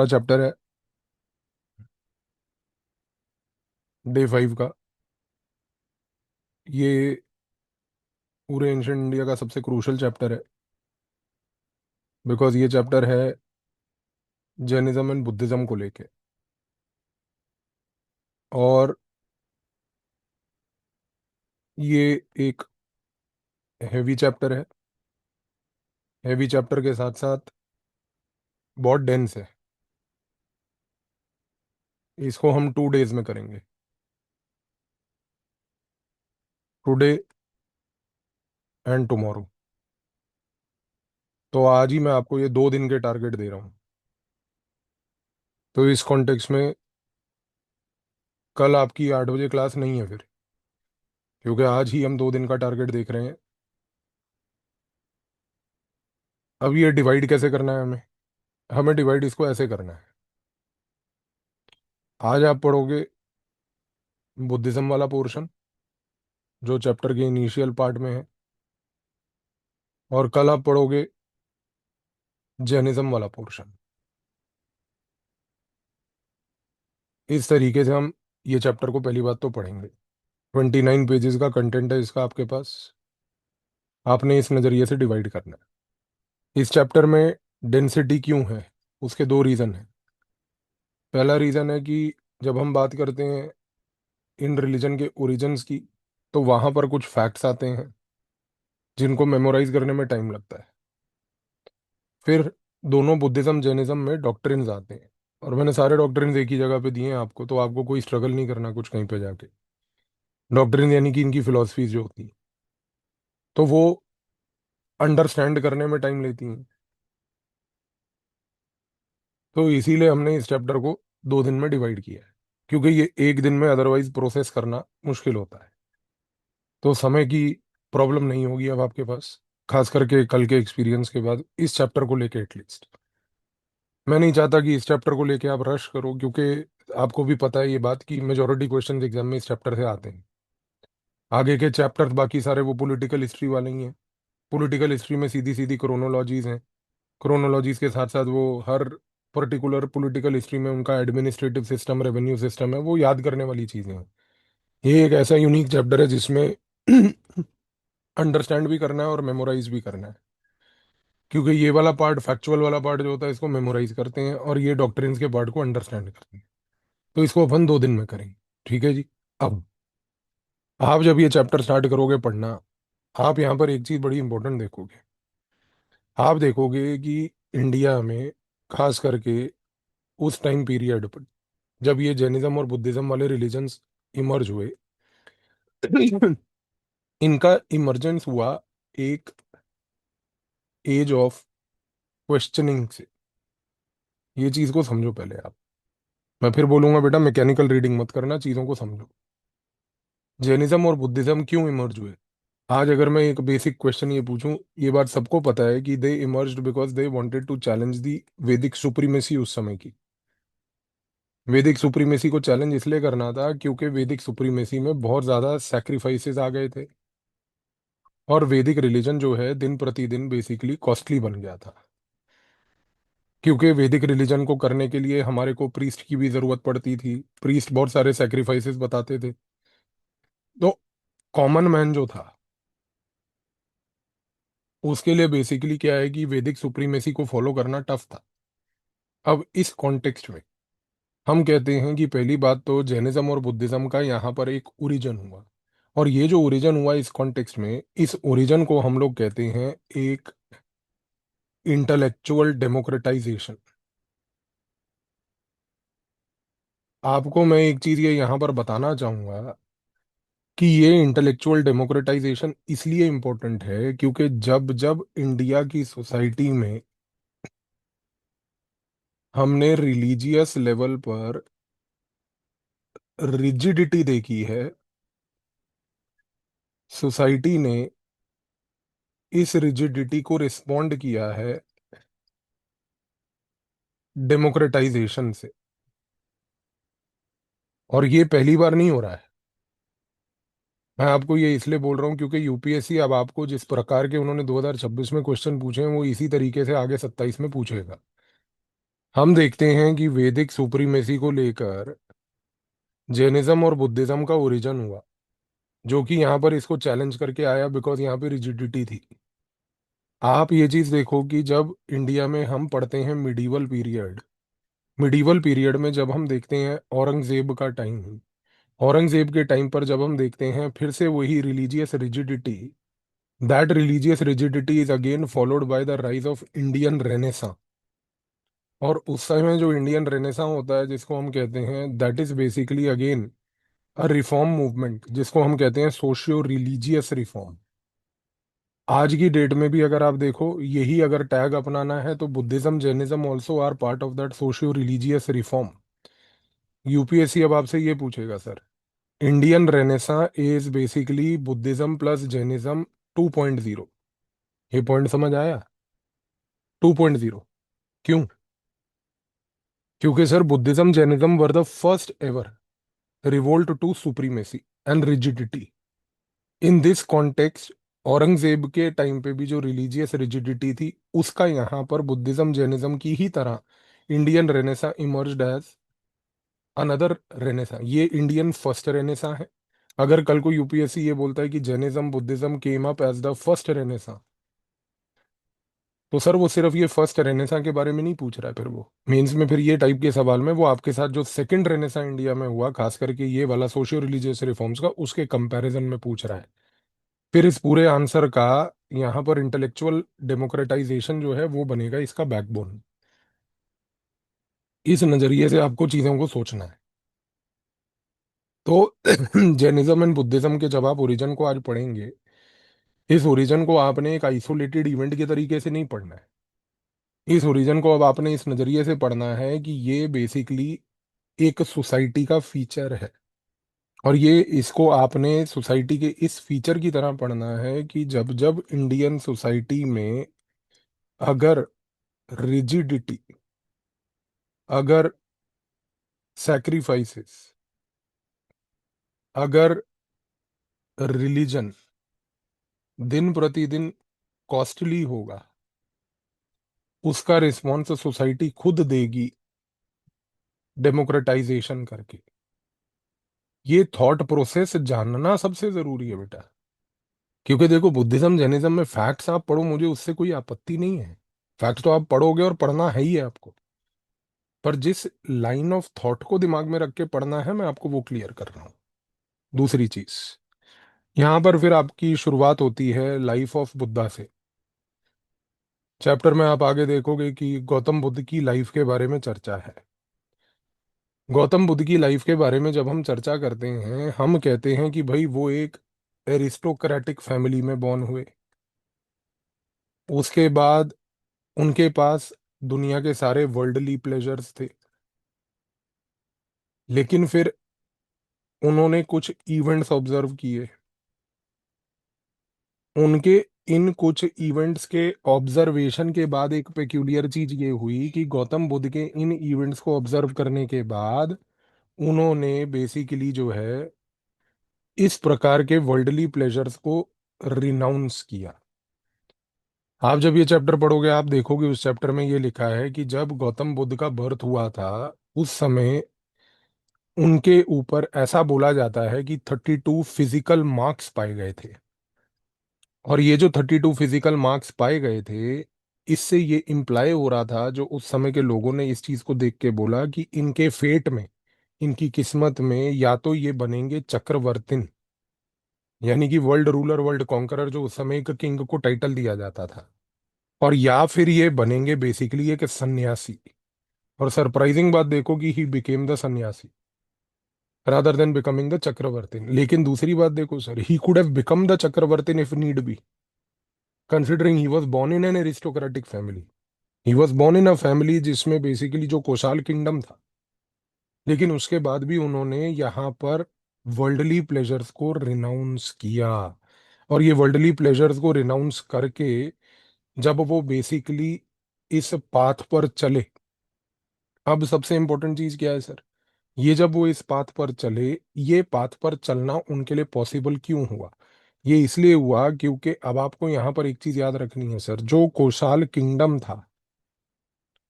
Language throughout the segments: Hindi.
चैप्टर है डे 5 का। ये पूरे एंशियंट इंडिया का सबसे क्रूशल चैप्टर है, बिकॉज ये चैप्टर है जैनिज्म एंड बुद्धिज्म को लेके। और ये एक हैवी चैप्टर है। हैवी चैप्टर के साथ साथ बहुत डेंस है। इसको हम 2 डेज में करेंगे, टुडे एंड टुमारो। तो आज ही मैं आपको ये 2 दिन के टारगेट दे रहा हूँ। तो इस कॉन्टेक्स्ट में कल आपकी 8 बजे क्लास नहीं है फिर, क्योंकि आज ही हम 2 दिन का टारगेट देख रहे हैं। अब ये डिवाइड कैसे करना है हमें? हमें डिवाइड इसको ऐसे करना है। आज आप पढ़ोगे बुद्धिज्म वाला पोर्शन, जो चैप्टर के इनिशियल पार्ट में है, और कल आप पढ़ोगे जैनिज्म वाला पोर्शन। इस तरीके से हम ये चैप्टर को पहली बात तो पढ़ेंगे। 29 पेजेस का कंटेंट है इसका आपके पास। आपने इस नज़रिए से डिवाइड करना है। इस चैप्टर में डेंसिटी क्यों है, उसके 2 रीज़न हैं। पहला रीज़न है कि जब हम बात करते हैं इन रिलीजन के ओरिजिन्स की, तो वहाँ पर कुछ फैक्ट्स आते हैं जिनको मेमोराइज करने में टाइम लगता है। फिर दोनों बुद्धिज्म जैनिज्म में डॉक्ट्रिन्स आते हैं, और मैंने सारे डॉक्ट्रिन्स एक ही जगह पे दिए हैं आपको, तो आपको कोई स्ट्रगल नहीं करना कुछ कहीं पे जाके। डॉक्ट्रिन यानी कि इनकी फिलॉसफीज जो होती हैं, तो वो अंडरस्टैंड करने में टाइम लेती हैं। तो इसीलिए हमने इस चैप्टर को 2 दिन में डिवाइड किया है, क्योंकि ये एक दिन में अदरवाइज प्रोसेस करना मुश्किल होता है। तो समय की प्रॉब्लम नहीं होगी अब आपके पास, खास करके कल के एक्सपीरियंस के बाद इस चैप्टर को लेके एटलीस्ट। मैं नहीं चाहता कि इस चैप्टर को लेके आप रश करो, क्योंकि आपको भी पता है ये बात कि मेजोरिटी क्वेश्चन एग्जाम में इस चैप्टर से आते हैं। आगे के चैप्टर्स बाकी सारे वो पॉलिटिकल हिस्ट्री वाले ही हैं। पॉलिटिकल हिस्ट्री में सीधी सीधी क्रोनोलॉजीज हैं। क्रोनोलॉजीज के साथ साथ वो हर पर्टिकुलर पॉलिटिकल हिस्ट्री में उनका एडमिनिस्ट्रेटिव सिस्टम, रेवेन्यू सिस्टम है, वो याद करने वाली चीज़ें हैं। ये एक ऐसा यूनिक चैप्टर है जिसमें अंडरस्टैंड भी करना है और मेमोराइज भी करना है। क्योंकि ये वाला पार्ट, फैक्चुअल वाला पार्ट जो होता है, इसको मेमोराइज करते हैं, और ये डॉक्ट्रिन्स के पार्ट को अंडरस्टैंड करते हैं। तो इसको अपन 2 दिन में करेंगे, ठीक है जी। अब आप जब ये चैप्टर स्टार्ट करोगे पढ़ना, आप यहाँ पर एक चीज़ बड़ी इंपॉर्टेंट देखोगे। आप देखोगे कि इंडिया में, खास करके उस टाइम पीरियड पर जब ये जैनिज्म और बुद्धिज्म वाले रिलीजन्स इमर्ज हुए, इनका इमर्जेंस हुआ एक एज ऑफ क्वेश्चनिंग से। ये चीज को समझो पहले आप। मैं फिर बोलूंगा बेटा, मैकेनिकल रीडिंग मत करना, चीजों को समझो। जैनिज्म और बुद्धिज्म क्यों इमर्ज हुए? आज अगर मैं एक बेसिक क्वेश्चन ये पूछूं, ये बात सबको पता है कि they emerged because they wanted to challenge the Vedic supremacy उस समय की। वैदिक सुप्रीमेसी को चैलेंज इसलिए करना था क्योंकि वैदिक सुप्रीमेसी में बहुत ज्यादा सैक्रिफाइसेस आ गए थे, और वैदिक रिलीजन जो है दिन प्रतिदिन बेसिकली कॉस्टली बन गया था। क्योंकि वैदिक रिलीजन को करने के लिए हमारे को प्रीस्ट की भी जरूरत पड़ती थी। प्रीस्ट बहुत सारे सैक्रिफाइसेस बताते थे। तो कॉमन मैन जो था, उसके लिए बेसिकली क्या है कि वैदिक सुप्रीमेसी को फॉलो करना टफ था। अब इस कॉन्टेक्स्ट में हम कहते हैं कि पहली बात तो जैनिज्म और बुद्धिज्म का यहाँ पर एक ओरिजिन हुआ। और ये जो ओरिजिन हुआ इस कॉन्टेक्स्ट में, इस ओरिजिन को हम लोग कहते हैं एक इंटेलेक्चुअल डेमोक्रेटाइजेशन। आपको मैं एक चीज ये यहाँ पर बताना चाहूंगा कि ये इंटेलेक्चुअल डेमोक्रेटाइजेशन इसलिए इम्पोर्टेंट है क्योंकि जब जब इंडिया की सोसाइटी में हमने रिलीजियस लेवल पर रिजिडिटी देखी है, सोसाइटी ने इस रिजिडिटी को रिस्पोंड किया है डेमोक्रेटाइजेशन से। और ये पहली बार नहीं हो रहा है। मैं आपको ये इसलिए बोल रहा हूँ क्योंकि यूपीएससी अब आपको जिस प्रकार के उन्होंने 2026 में क्वेश्चन पूछे हैं, वो इसी तरीके से आगे 27 में पूछेगा। हम देखते हैं कि वैदिक सुप्रीमेसी को लेकर जैनिज्म और बुद्धिज्म का ओरिजिन हुआ, जो कि यहाँ पर इसको चैलेंज करके आया बिकॉज यहाँ पे रिजिडिटी थी। आप ये चीज देखो कि जब इंडिया में हम पढ़ते हैं मिडीवल पीरियड, मिडीवल पीरियड में जब हम देखते हैं औरंगजेब का टाइम, औरंगजेब के टाइम पर जब हम देखते हैं फिर से वही religious rigidity, that religious rigidity is again followed by the rise of Indian Renaissance. और उस समय जो इंडियन रेनेसा होता है जिसको हम कहते हैं, that is basically again a reform movement, जिसको हम कहते हैं सोशियो रिलीजियस रिफॉर्म। आज की डेट में भी अगर आप देखो, यही अगर टैग अपनाना है तो Buddhism Jainism also are part of that socio religious reform. UPSC अब आपसे ये पूछेगा sir, Indian renaissance is basically Buddhism plus Jainism 2.0। ये पॉइंट समझ आया? 2.0 क्यों? क्योंकि sir Buddhism Jainism were the first ever revolt to supremacy and rigidity. In this context Aurangzeb के टाइम पे भी जो रिलीजियस रिजिडिटी थी, उसका यहाँ पर बुद्धिज्म जैनिज्म की ही तरह Indian renaissance emerged as another renaissance. ये इंडियन फर्स्ट रेनेसा है। अगर कल को यूपीएससी ये बोलता है कि Jainism Buddhism came up as the first renaissance, तो सर वो सिर्फ ये फर्स्ट रेनेसा के बारे में नहीं पूछ रहा है, फिर वो मेंस में फिर ये टाइप के सवाल में वो आपके साथ जो सेकंड रेनेसा इंडिया में हुआ, खास करके ये वाला सोशियो रिलीजियस रिफॉर्म्स का, उसके कंपैरिजन में पूछ रहा है। फिर इस पूरे आंसर का यहाँ पर इंटेलेक्चुअल डेमोक्रेटाइजेशन जो है वो बनेगा इसका बैकबोन। इस नजरिए से आपको चीजों को सोचना है। तो जैनिज्म एंड बुद्धिज्म के जब आप ओरिजिन को आज पढ़ेंगे, इस ओरिजिन को आपने एक आइसोलेटेड इवेंट के तरीके से नहीं पढ़ना है। इस ओरिजिन को अब आपने इस नजरिए से पढ़ना है कि ये बेसिकली एक सोसाइटी का फीचर है। और ये इसको आपने सोसाइटी के इस फीचर की तरह पढ़ना है कि जब जब इंडियन सोसाइटी में अगर रिजिडिटी, अगर सैक्रिफाइसेस, अगर रिलीजन दिन प्रतिदिन कॉस्टली होगा, उसका रिस्पॉन्स सोसाइटी खुद देगी डेमोक्रेटाइजेशन करके। ये थॉट प्रोसेस जानना सबसे जरूरी है बेटा। क्योंकि देखो बुद्धिज्म जैनिज्म में फैक्ट्स आप पढ़ो, मुझे उससे कोई आपत्ति नहीं है। फैक्ट तो आप पढ़ोगे और पढ़ना है ही है आपको। पर जिस लाइन ऑफ थॉट को दिमाग में रख के पढ़ना है, मैं आपको वो क्लियर कर रहा हूँ। दूसरी चीज, यहाँ पर फिर आपकी शुरुआत होती है लाइफ ऑफ बुद्धा से। चैप्टर में आप आगे देखोगे कि गौतम बुद्ध की लाइफ के बारे में चर्चा है। गौतम बुद्ध की लाइफ के बारे में जब हम चर्चा करते हैं, हम कहते हैं कि भाई वो एक एरिस्टोक्रेटिक फैमिली में बॉर्न हुए। उसके बाद उनके पास दुनिया के सारे वर्ल्डली प्लेजर्स थे। लेकिन फिर उन्होंने कुछ इवेंट्स ऑब्जर्व किए। उनके इन कुछ इवेंट्स के ऑब्जर्वेशन के बाद एक पेक्यूलियर चीज ये हुई कि गौतम बुद्ध के इन इवेंट्स को ऑब्जर्व करने के बाद उन्होंने बेसिकली जो है इस प्रकार के वर्ल्डली प्लेजर्स को रिनाउंस किया। आप जब ये चैप्टर पढ़ोगे आप देखोगे उस चैप्टर में ये लिखा है कि जब गौतम बुद्ध का बर्थ हुआ था, उस समय उनके ऊपर ऐसा बोला जाता है कि 32 फिजिकल मार्क्स पाए गए थे। और ये जो 32 फिजिकल मार्क्स पाए गए थे, इससे ये इम्प्लाई हो रहा था, जो उस समय के लोगों ने इस चीज को देख के बोला कि इनके फेट में, इनकी किस्मत में या तो ये बनेंगे चक्रवर्तिन, यानी कि वर्ल्ड रूलर वर्ल्ड कॉन्करर, जो उस समय एक किंग को टाइटल दिया जाता था, और या फिर ये बनेंगे बेसिकली एक सन्यासी। और सरप्राइजिंग बात देखो कि he became the sannyasi rather than becoming the chakravartin. लेकिन दूसरी बात देखो sir, he could have become the chakravartin if need be, considering he was born in an aristocratic family. He was born in a family जिसमें बेसिकली जो कोशाल किंगडम था। लेकिन उसके बाद भी उन्होंने यहाँ पर वर्ल्डली प्लेजर्स को रिनाउंस किया। और ये वर्ल्डली प्लेजर्स को रिनाउंस करके जब वो बेसिकली इस पाथ पर चले, अब सबसे इंपॉर्टेंट चीज क्या है सर, ये जब वो इस पाथ पर चले, ये पाथ पर चलना उनके लिए पॉसिबल क्यों हुआ? ये इसलिए हुआ क्योंकि अब आपको यहाँ पर एक चीज याद रखनी है सर, जो कोशाल किंगडम था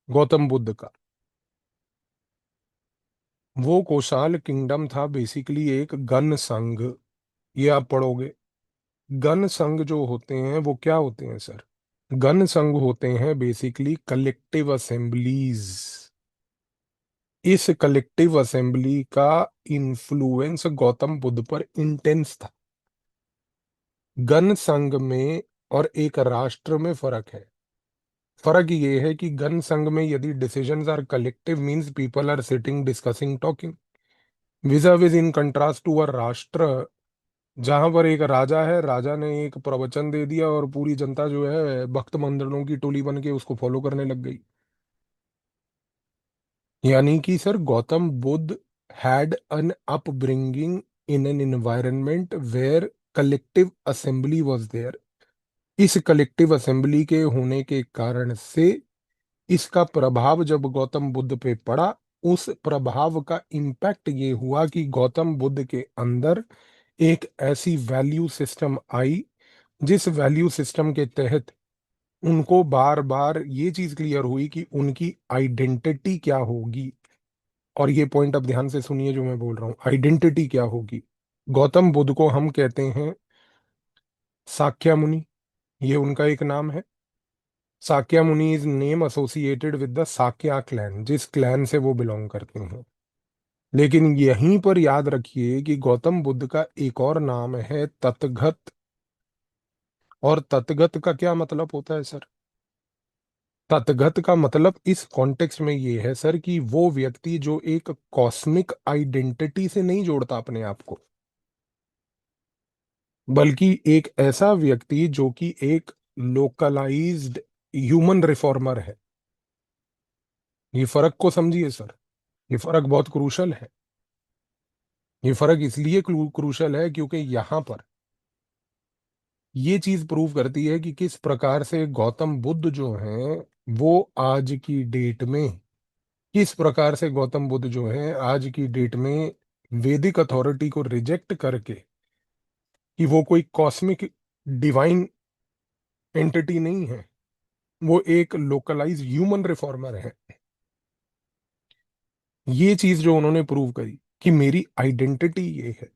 गौतम बुद्ध का, वो कोशाल किंगडम था बेसिकली एक गण संघ। ये आप पढ़ोगे। गण संघ जो होते हैं वो क्या होते हैं सर? गण संघ होते हैं बेसिकली कलेक्टिव असेंबलीज। इस कलेक्टिव असेंबली का इन्फ्लुएंस गौतम बुद्ध पर इंटेंस था। गण संघ में और एक राष्ट्र में फर्क है। फर्क ये है कि गण संघ में यदि decisions are collective means people are sitting discussing talking, vis a vis in contrast to a rashtra जहां पर एक राजा है, राजा ने एक प्रवचन दे दिया और पूरी जनता जो है भक्त मंडलों की टोली बन के उसको फॉलो करने लग गई। यानी कि sir Gautam Buddha had an upbringing in an environment where collective assembly was there. इस कलेक्टिव असेंबली के होने के कारण से इसका प्रभाव जब गौतम बुद्ध पे पड़ा, उस प्रभाव का इम्पैक्ट ये हुआ कि गौतम बुद्ध के अंदर एक ऐसी वैल्यू सिस्टम आई जिस वैल्यू सिस्टम के तहत उनको बार बार ये चीज क्लियर हुई कि उनकी आइडेंटिटी क्या होगी। और ये पॉइंट अब ध्यान से सुनिए जो मैं बोल रहा हूँ, आइडेंटिटी क्या होगी। गौतम बुद्ध को हम कहते हैं साक्या मुनि, ये उनका एक नाम है। Shakya Muni is name associated with the Shakya clan, जिस क्लैन से वो बिलोंग करते हैं। लेकिन यहीं पर याद रखिए कि गौतम बुद्ध का एक और नाम है तथागत। और तथागत का क्या मतलब होता है सर? तथागत का मतलब इस कॉन्टेक्स्ट में ये है सर कि वो व्यक्ति जो एक कॉस्मिक आइडेंटिटी से नहीं जोड़ता अपने आप को, बल्कि एक ऐसा व्यक्ति जो कि एक लोकलाइज्ड ह्यूमन रिफॉर्मर है। ये फर्क को समझिए सर। ये फर्क बहुत क्रूशल है। ये फर्क इसलिए क्रूशल है क्योंकि यहाँ पर ये चीज प्रूव करती है कि किस प्रकार से गौतम बुद्ध जो हैं वो आज की डेट में, किस प्रकार से गौतम बुद्ध जो है आज की डेट में वैदिक अथॉरिटी को रिजेक्ट करके कि वो कोई कॉस्मिक डिवाइन एंटिटी नहीं है, वो एक लोकलाइज ह्यूमन रिफॉर्मर है। ये चीज जो उन्होंने प्रूव करी कि मेरी आइडेंटिटी ये है।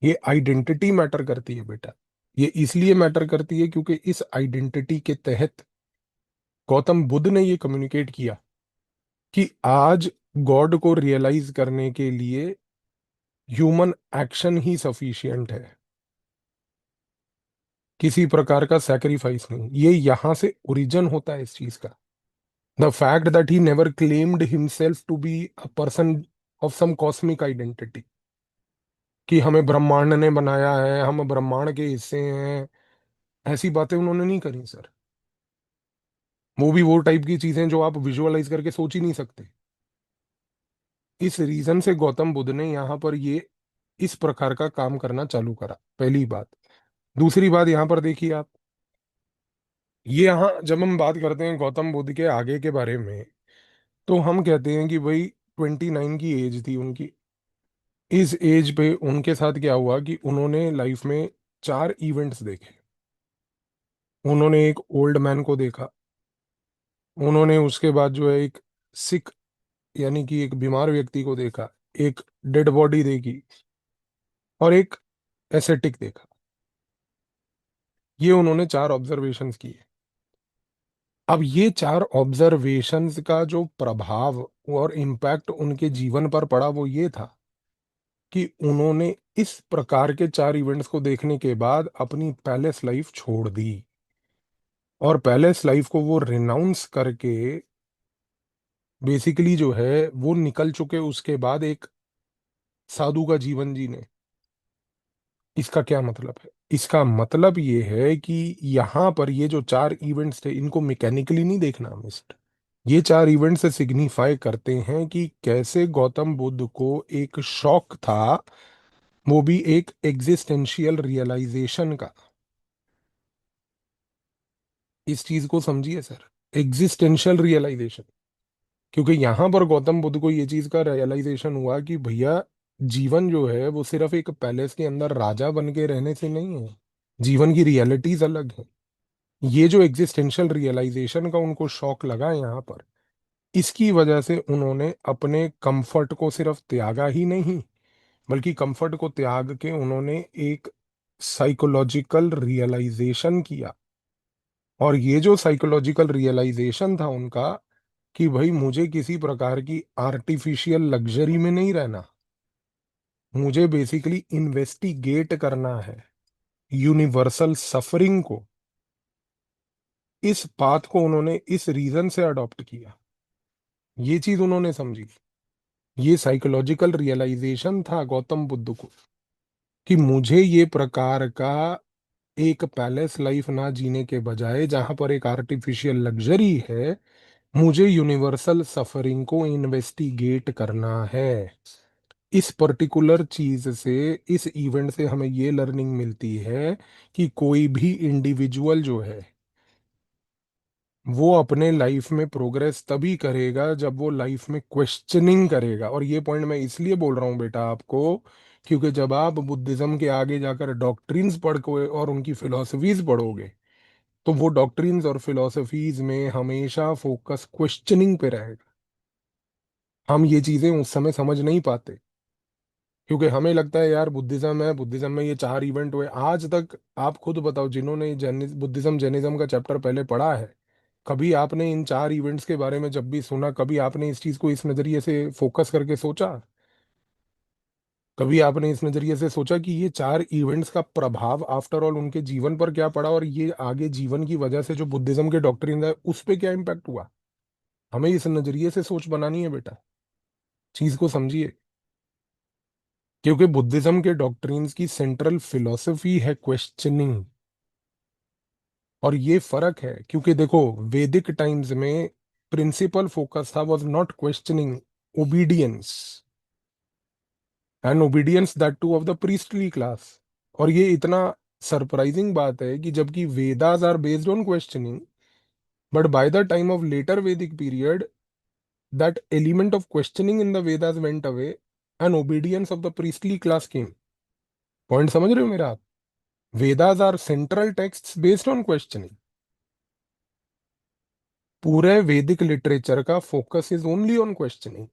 ये आइडेंटिटी मैटर करती है बेटा। ये इसलिए मैटर करती है क्योंकि इस आइडेंटिटी के तहत गौतम बुद्ध ने ये कम्युनिकेट किया कि आज गॉड को रियलाइज करने के लिए ह्यूमन एक्शन ही सफिशिएंट है, किसी प्रकार का सैक्रिफाइस नहीं। ये यहां से ओरिजिन होता है इस चीज का। The fact that he never claimed himself to be a person of some cosmic identity, कि हमें ब्रह्मांड ने बनाया है, हम ब्रह्मांड के हिस्से हैं, ऐसी बातें उन्होंने नहीं करी सर। वो भी वो टाइप की चीजें जो आप विजुअलाइज करके सोच ही नहीं सकते। इस रीजन से गौतम बुद्ध ने यहाँ पर ये इस प्रकार का काम करना चालू करा, पहली बात। दूसरी बात यहाँ पर देखिए आप, ये यहाँ जब हम बात करते हैं गौतम बुद्ध के आगे के बारे में, तो हम कहते हैं कि भाई 29 की एज थी उनकी। इस एज पे उनके साथ क्या हुआ कि उन्होंने लाइफ में चार इवेंट्स देखे। उन्होंने एक ओल्ड मैन को देखा, उन्होंने उसके बाद जो है एक सिक यानी कि एक बीमार व्यक्ति को देखा, एक डेड बॉडी देखी, और एक एसेटिक देखा। ये उन्होंने चार ऑब्जर्वेशंस किए। अब ये चार ऑब्जर्वेशंस का जो प्रभाव और इम्पैक्ट उनके जीवन पर पड़ा वो ये था कि उन्होंने इस प्रकार के चार इवेंट्स को देखने के बाद अपनी पैलेस लाइफ छोड़ दी, और पैलेस लाइफ को वो रिनाउंस करके बेसिकली जो है वो निकल चुके उसके बाद एक साधु का जीवन जीने। इसका क्या मतलब है? इसका मतलब ये है कि यहाँ पर ये जो चार इवेंट्स थे इनको मैकेनिकली नहीं देखना हमें सर। ये चार इवेंट से सिग्निफाई करते हैं कि कैसे गौतम बुद्ध को एक शॉक था, वो भी एक एग्जिस्टेंशियल रियलाइजेशन का। इस चीज को समझिए सर, एग्जिस्टेंशियल रियलाइजेशन। क्योंकि यहां पर गौतम बुद्ध को ये चीज का रियलाइजेशन हुआ कि भैया जीवन जो है वो सिर्फ एक पैलेस के अंदर राजा बन के रहने से नहीं है, जीवन की रियलिटीज अलग है। ये जो एग्जिस्टेंशियल रियलाइजेशन का उनको शौक लगा यहाँ पर, इसकी वजह से उन्होंने अपने कंफर्ट को सिर्फ त्यागा ही नहीं, बल्कि कंफर्ट को त्याग के उन्होंने एक साइकोलॉजिकल रियलाइजेशन किया। और ये जो साइकोलॉजिकल रियलाइजेशन था उनका, कि भाई मुझे किसी प्रकार की आर्टिफिशियल लग्जरी में नहीं रहना, मुझे बेसिकली इन्वेस्टिगेट करना है यूनिवर्सल सफरिंग को। इस बात को उन्होंने इस रीजन से अडॉप्ट किया, ये चीज उन्होंने समझी। ये साइकोलॉजिकल रियलाइजेशन था गौतम बुद्ध को, कि मुझे ये प्रकार का एक पैलेस लाइफ ना जीने के बजाय, जहां पर एक आर्टिफिशियल लग्जरी है, मुझे यूनिवर्सल सफरिंग को इन्वेस्टिगेट करना है। इस पर्टिकुलर चीज से, इस इवेंट से हमें ये लर्निंग मिलती है कि कोई भी इंडिविजुअल जो है वो अपने लाइफ में प्रोग्रेस तभी करेगा जब वो लाइफ में क्वेश्चनिंग करेगा। और ये पॉइंट मैं इसलिए बोल रहा हूँ बेटा आपको, क्योंकि जब आप बुद्धिज्म के आगे जाकर डॉक्ट्रिन्स पढ़ के और उनकी फिलॉसफीज पढ़ोगे, तो वो डॉक्ट्रिन्स और फिलॉसफीज में हमेशा फोकस क्वेश्चनिंग पे रहेगा। हम ये चीजें उस समय समझ नहीं पाते, क्योंकि हमें लगता है यार बुद्धिज्म है, बुद्धिज्म में ये चार इवेंट हुए आज तक। आप खुद बताओ, जिन्होंने बुद्धिज्म जैनिज्म का चैप्टर पहले पढ़ा है, कभी आपने इन चार इवेंट्स के बारे में जब भी सुना, कभी आपने इस चीज को इस नजरिए से फोकस करके सोचा? कभी आपने इस नजरिए से सोचा कि ये चार इवेंट्स का प्रभाव आफ्टर ऑल उनके जीवन पर क्या पड़ा, और ये आगे जीवन की वजह से जो बुद्धिज्म के डॉक्ट्रिन है उस पे क्या इम्पैक्ट हुआ? हमें इस नजरिए से सोच बनानी है बेटा, चीज को समझिए। क्योंकि बुद्धिज्म के डॉक्ट्रिन्स की सेंट्रल फिलॉसफी है क्वेश्चनिंग। और ये फर्क है, क्योंकि देखो वैदिक टाइम्स में प्रिंसिपल फोकस था was not questioning, obedience, and obedience that to of the priestly class. और ये इतना सरप्राइजिंग बात है कि जबकि Vedas are based on questioning, but by the time of later Vedic period that element of questioning in the Vedas went away and obedience of the priestly class came. Point समझ रहे हो मेरा आप? Vedas are central texts based on questioning. पूरे वैदिक लिटरेचर का focus is only on questioning.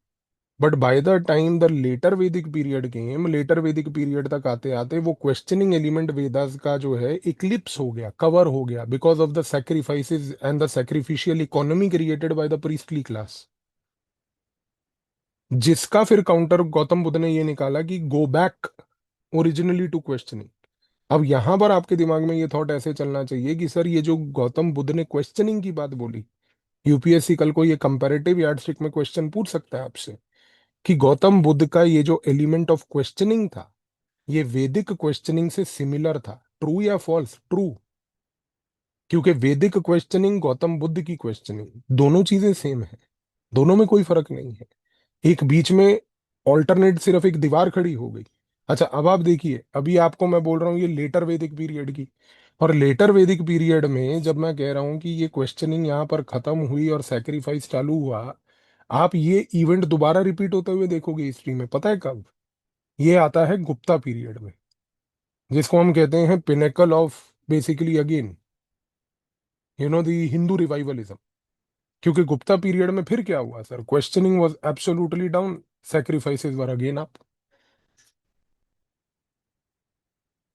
But by the time the later Vedic period came, later Vedic period तक आते आते वो क्वेश्चनिंग एलिमेंट वेदास का जो है इक्लिप्स हो गया, कवर हो गया, because of the sacrifices and the sacrificial economy created by the priestly class. जिसका फिर काउंटर गौतम बुद्ध ने ये निकाला कि go back originally to questioning. अब यहां पर आपके दिमाग में ये थॉट ऐसे चलना चाहिए कि सर ये जो गौतम बुद्ध ने क्वेश्चनिंग की बात बोली, यूपीएससी कल को ये कंपैरेटिव यार्डस्टिक में क्वेश्चन पूछ सकता है आपसे, कि गौतम बुद्ध का ये जो एलिमेंट ऑफ क्वेश्चनिंग था, ये वैदिक क्वेश्चनिंग से सिमिलर था। ट्रू या फॉल्स? ट्रू। क्योंकि वैदिक क्वेश्चनिंग, गौतम बुद्ध की क्वेश्चनिंग, दोनों चीजें सेम है, दोनों में कोई फर्क नहीं है। एक बीच में ऑल्टरनेट सिर्फ एक दीवार खड़ी हो गई। अच्छा अब आप देखिए, अभी आपको मैं बोल रहा हूँ ये लेटर वैदिक पीरियड की, और लेटर वैदिक पीरियड में जब मैं कह रहा हूँ कि ये क्वेश्चनिंग यहाँ पर खत्म हुई और सैक्रिफाइस चालू हुआ, आप ये इवेंट दोबारा रिपीट होते हुए देखोगे हिस्ट्री में। पता है कब? ये आता है गुप्ता पीरियड में, जिसको हम कहते हैं pinnacle of basically again you know the Hindu revivalism. क्योंकि गुप्ता पीरियड में फिर क्या हुआ sir? Questioning was absolutely down, sacrifices were again up.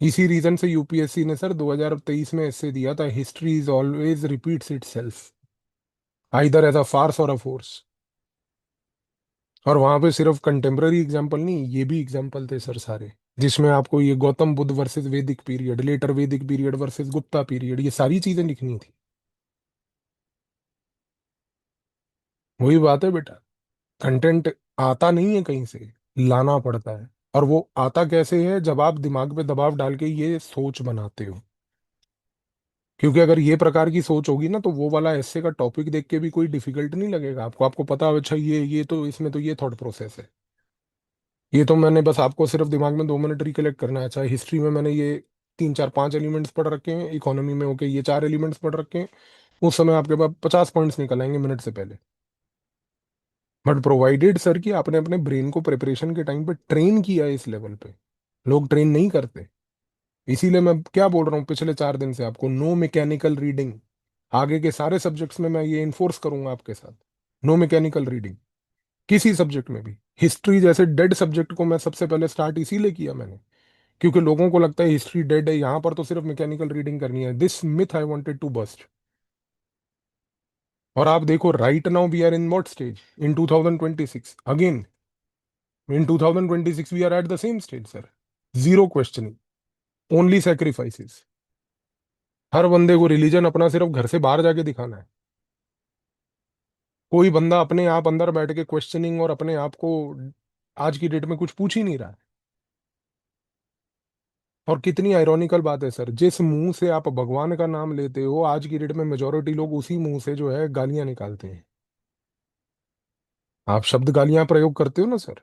इसी रीजन से यूपीएससी ने सर 2023 में ऐसे दिया था, history is always repeats itself, either as a farce or a force. और वहां पे सिर्फ कंटेम्प्ररी एग्जाम्पल नहीं, ये भी एग्जाम्पल थे सर सारे, जिसमें आपको ये गौतम बुद्ध वर्सेस वैदिक period, letter Vedic period versus Gupta period, ये सारी चीजें लिखनी थी। वही बात है बेटा, कंटेंट आता नहीं है कहीं से, लाना पड़ता है। और वो आता कैसे है? जब आप दिमाग पे दबाव डाल के ये सोच बनाते हो। क्योंकि अगर ये प्रकार की सोच होगी ना, तो वो वाला ऐसे का टॉपिक देख के भी कोई डिफिकल्ट नहीं लगेगा आपको। आपको पता है अच्छा ये तो इसमें तो ये थॉट प्रोसेस है। ये तो मैंने बस आपको सिर्फ दिमाग में 2 मिनट रिकलेक्ट करना है। अच्छा हिस्ट्री में मैंने ये 3 4 5 एलिमेंट्स पढ़ रखे हैं, इकोनॉमी में ओके ये 4 एलिमेंट्स पढ़ रखे हैं, उस समय आपके पास 50 पॉइंट्स निकल आएंगे मिनट से पहले। बट प्रोवाइडेड सर कि आपने अपने ब्रेन को प्रिपरेशन के टाइम पे ट्रेन किया है इस लेवल पे। लोग ट्रेन नहीं करते। इसीलिए मैं क्या बोल रहा हूँ पिछले 4 दिन से आपको, नो मैकेनिकल रीडिंग। आगे के सारे सब्जेक्ट्स में मैं ये इन्फोर्स करूंगा आपके साथ। नो मैकेनिकल रीडिंग किसी सब्जेक्ट में भी। हिस्ट्री जैसे डेड सब्जेक्ट को मैं सबसे पहले स्टार्ट इसीलिए किया मैंने, क्योंकि लोगों को लगता है हिस्ट्री डेड है, यहां पर तो सिर्फ मैकेनिकल रीडिंग करनी है। This myth I wanted to bust. और आप देखो right now we are in what stage in 2026 again, in 2026 we are at the same stage sir. Zero questioning, only sacrifices. हर बंदे को रिलीजन अपना सिर्फ घर से बाहर जाके दिखाना है। कोई बंदा अपने आप अंदर बैठ के क्वेश्चनिंग और अपने आप को आज की डेट में कुछ पूछ ही नहीं रहा है। और कितनी आयरॉनिकल बात है सर, जिस मुंह से आप भगवान का नाम लेते हो आज की डेट में मेजोरिटी लोग उसी मुंह से जो है गालियां निकालते हैं। आप शब्द गालियां प्रयोग करते हो ना सर,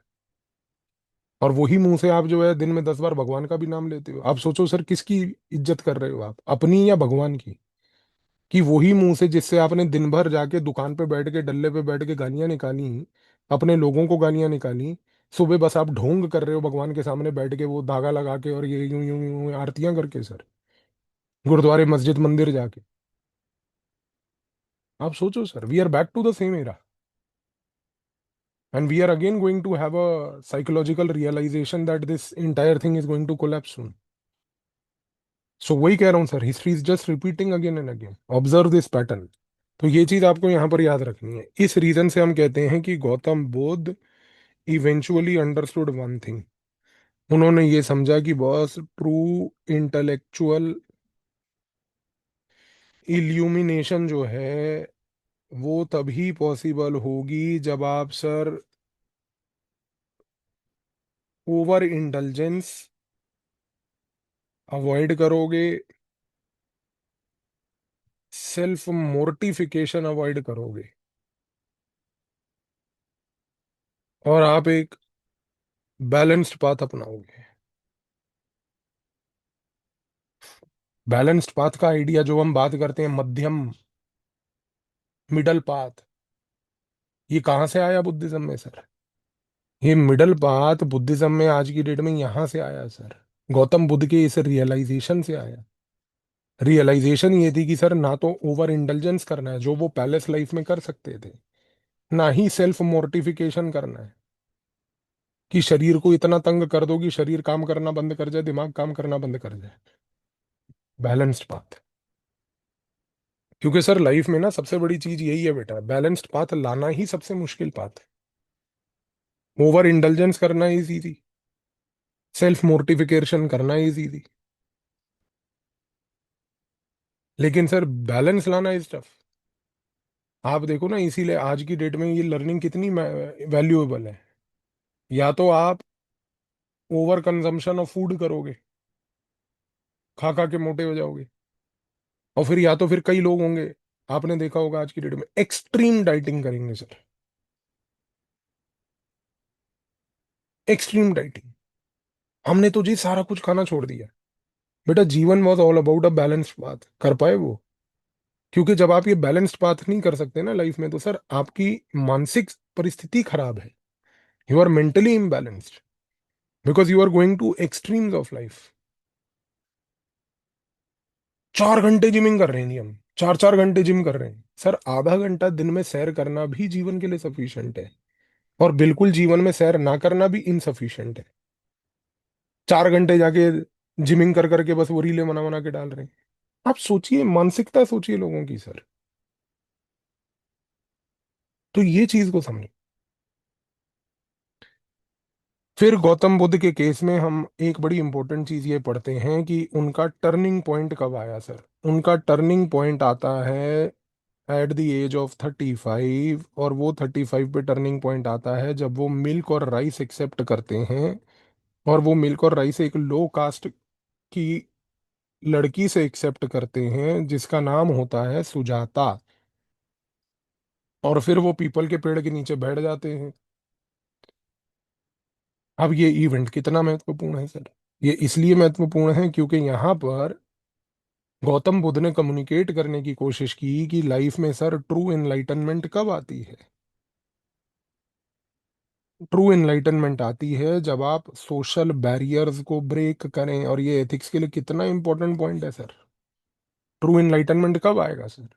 और वही मुंह से आप जो है दिन में 10 बार भगवान का भी नाम लेते हो। आप सोचो सर किसकी इज्जत कर रहे हो आप, अपनी या भगवान की? कि वही मुंह से जिससे आपने दिन भर जाके दुकान पे बैठ के डल्ले पे बैठ के गालियां निकाली, अपने लोगों को गालियां निकाली, सुबह बस आप ढोंग कर रहे हो भगवान के सामने बैठ के वो धागा लगा के और ये यूं यूं यूं आरतियां करके सर, गुरुद्वारे मस्जिद मंदिर जाके। आप सोचो sir, we are back to the same era and we are again going to have a psychological realization that this entire thing is going to collapse soon. So वही कह रहा हूँ sir, history is just repeating again and again, observe this pattern. तो ये चीज आपको यहाँ पर याद रखनी है। इस रीजन से हम कहते हैं कि Gautam Buddha eventually understood one thing. उन्होंने ये समझा कि बॉस ट्रू इंटेलेक्चुअल इल्यूमिनेशन जो है वो तभी पॉसिबल होगी जब आप सर ओवर इंडल्जेंस अवॉइड करोगे, सेल्फ मोर्टिफिकेशन अवॉइड करोगे, और आप एक बैलेंस्ड पाथ अपनाओगे। बैलेंस्ड पाथ का आइडिया जो हम बात करते हैं, मध्यम, मिडल पाथ, ये कहाँ से आया बुद्धिज्म में सर? ये मिडल पाथ बुद्धिज्म में आज की डेट में यहां से आया सर, गौतम बुद्ध के इस रियलाइजेशन से आया। रियलाइजेशन ये थी कि सर ना तो ओवर इंडल्जेंस करना है जो वो पैलेस लाइफ में कर सकते थे, ना ही सेल्फ मोर्टिफिकेशन करना है कि शरीर को इतना तंग कर दो कि शरीर काम करना बंद कर जाए, दिमाग काम करना बंद कर जाए। Balanced path. क्योंकि सर लाइफ में ना सबसे बड़ी चीज यही है बेटा, बैलेंस्ड पाथ लाना ही सबसे मुश्किल पाथ है। ओवर इंडल्जेंस करना इजी थी, सेल्फ मोर्टिफिकेशन करना इजी थी, लेकिन सर बैलेंस लाना इज टफ। आप देखो ना, इसीलिए आज की डेट में ये लर्निंग कितनी वैल्यूएबल है। या तो आप ओवर कंजम्पशन ऑफ फूड करोगे, खा खा के मोटे हो जाओगे, और फिर या तो फिर कई लोग होंगे, आपने देखा होगा आज की डेट में एक्सट्रीम डाइटिंग करेंगे सर, एक्सट्रीम डाइटिंग। हमने तो जी सारा कुछ खाना छोड़ दिया। बेटा जीवन was all about a balanced path, कर पाए वो? क्योंकि जब आप ये बैलेंस्ड पाथ नहीं कर सकते ना लाइफ में, तो सर आपकी मानसिक परिस्थिति खराब है। You are mentally imbalanced because you are going to extremes of life. 4 घंटे जिमिंग कर रहे हैं जी हम, 4 4 घंटे जिम कर रहे हैं सर, आधा घंटा दिन में सैर करना भी जीवन के लिए सफिशिएंट है, और बिल्कुल जीवन में सैर ना करना भी इनसफिशिएंट है। 4 घंटे जाके जिमिंग कर करके बस वो रीले बना बना के डाल रहे हैं। आप सोचिए, मानसिकता सोचिए लोगों की सर। तो ये चीज को समझो। फिर गौतम बुद्ध के केस में हम एक बड़ी इंपॉर्टेंट चीज ये पढ़ते हैं कि उनका टर्निंग पॉइंट कब आया सर। उनका टर्निंग पॉइंट आता है एट द एज ऑफ 35, और वो 35 पे टर्निंग पॉइंट आता है जब वो मिल्क और राइस एक्सेप्ट करते हैं, और वो मिल्क और राइस एक लो कास्ट की लड़की से एक्सेप्ट करते हैं जिसका नाम होता है सुजाता। और फिर वो पीपल के पेड़ के नीचे बैठ जाते हैं। अब ये इवेंट कितना महत्वपूर्ण है सर? ये इसलिए महत्वपूर्ण है क्योंकि यहाँ पर गौतम बुद्ध ने कम्युनिकेट करने की कोशिश की कि लाइफ में सर ट्रू एनलाइटनमेंट कब आती है। ट्रू एनलाइटनमेंट आती है जब आप सोशल बैरियर्स को ब्रेक करें, और ये एथिक्स के लिए कितना इंपॉर्टेंट पॉइंट है सर। ट्रू एनलाइटनमेंट कब आएगा सर?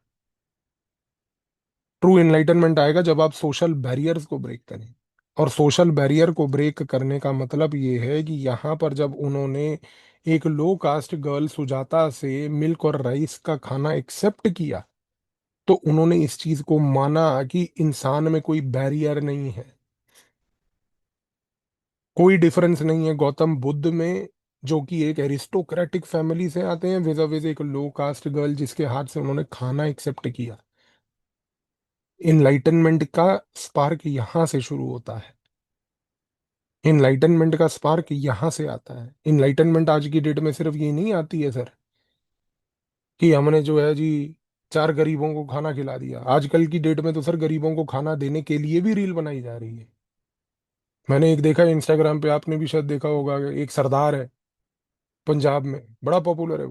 ट्रू इनलाइटनमेंट आएगा जब आप सोशल बैरियर्स को ब्रेक करें। और सोशल बैरियर को ब्रेक करने का मतलब ये है कि यहाँ पर जब उन्होंने एक लो कास्ट गर्ल सुजाता से मिल्क और राइस का खाना एक्सेप्ट किया, तो उन्होंने इस चीज को माना कि इंसान में कोई बैरियर नहीं है, कोई डिफरेंस नहीं है गौतम बुद्ध में, जो कि एक एरिस्टोक्रेटिक फैमिली से आते हैं, विजा विज एक लो कास्ट गर्ल जिसके हाथ से उन्होंने खाना एक्सेप्ट किया। इनलाइटनमेंट का स्पार्क यहां से शुरू होता है। इनलाइटनमेंट का स्पार्क यहां से आता है। इनलाइटनमेंट आज की डेट में सिर्फ ये नहीं आती है सर कि हमने जो है जी चार गरीबों को खाना खिला दिया। आजकल की डेट में तो सर गरीबों को खाना देने के लिए भी रील बनाई जा रही है। मैंने एक देखा इंस्टाग्राम पे, आपने भी शायद देखा होगा, एक सरदार है पंजाब में, बड़ा पॉपुलर है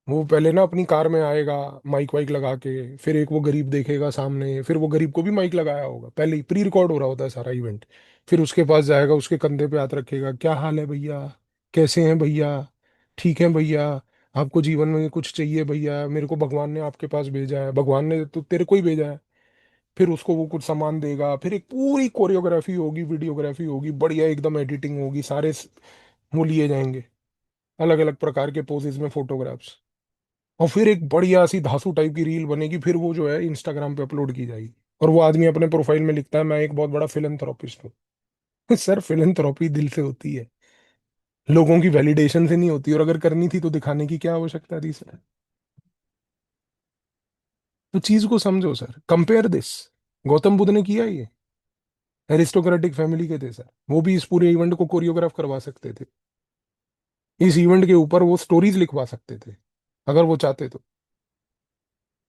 वो पहले ना अपनी कार में आएगा माइक वाइक लगा के, फिर एक वो गरीब देखेगा सामने, फिर वो गरीब को भी माइक लगाया होगा, पहले ही प्री रिकॉर्ड हो रहा होता है सारा इवेंट। फिर उसके पास जाएगा, उसके कंधे पे हाथ रखेगा, क्या हाल है भैया, कैसे हैं भैया, ठीक है भैया, आपको जीवन में कुछ चाहिए भैया, मेरे को भगवान ने आपके पास भेजा है, भगवान ने तो तेरे को ही भेजा है। फिर उसको वो कुछ सामान देगा, फिर एक पूरी कोरियोग्राफी होगी, वीडियोग्राफी होगी, बढ़िया एकदम एडिटिंग होगी, सारे वो लिए जाएंगे अलग अलग प्रकार के पोजेज में फोटोग्राफ्स, और फिर एक बढ़िया सी धांसू टाइप की रील बनेगी, फिर वो जो है इंस्टाग्राम पे अपलोड की जाएगी। और वो आदमी अपने प्रोफाइल में लिखता है मैं एक बहुत बड़ा फिलेंथ्रोपिस्ट हूँ। सर फिलेंथ्रोपी दिल से होती है, लोगों की वैलिडेशन से नहीं होती, और अगर करनी थी तो दिखाने की क्या आवश्यकता थी सर। तो चीज को समझो sir, compare this. Gautam Buddha ने किया ये, एरिस्टोक्रेटिक फैमिली के थे सर, वो भी इस पूरे इवेंट को कोरियोग्राफ करवा सकते थे, इस इवेंट के ऊपर वो स्टोरीज लिखवा सकते थे अगर वो चाहते तो।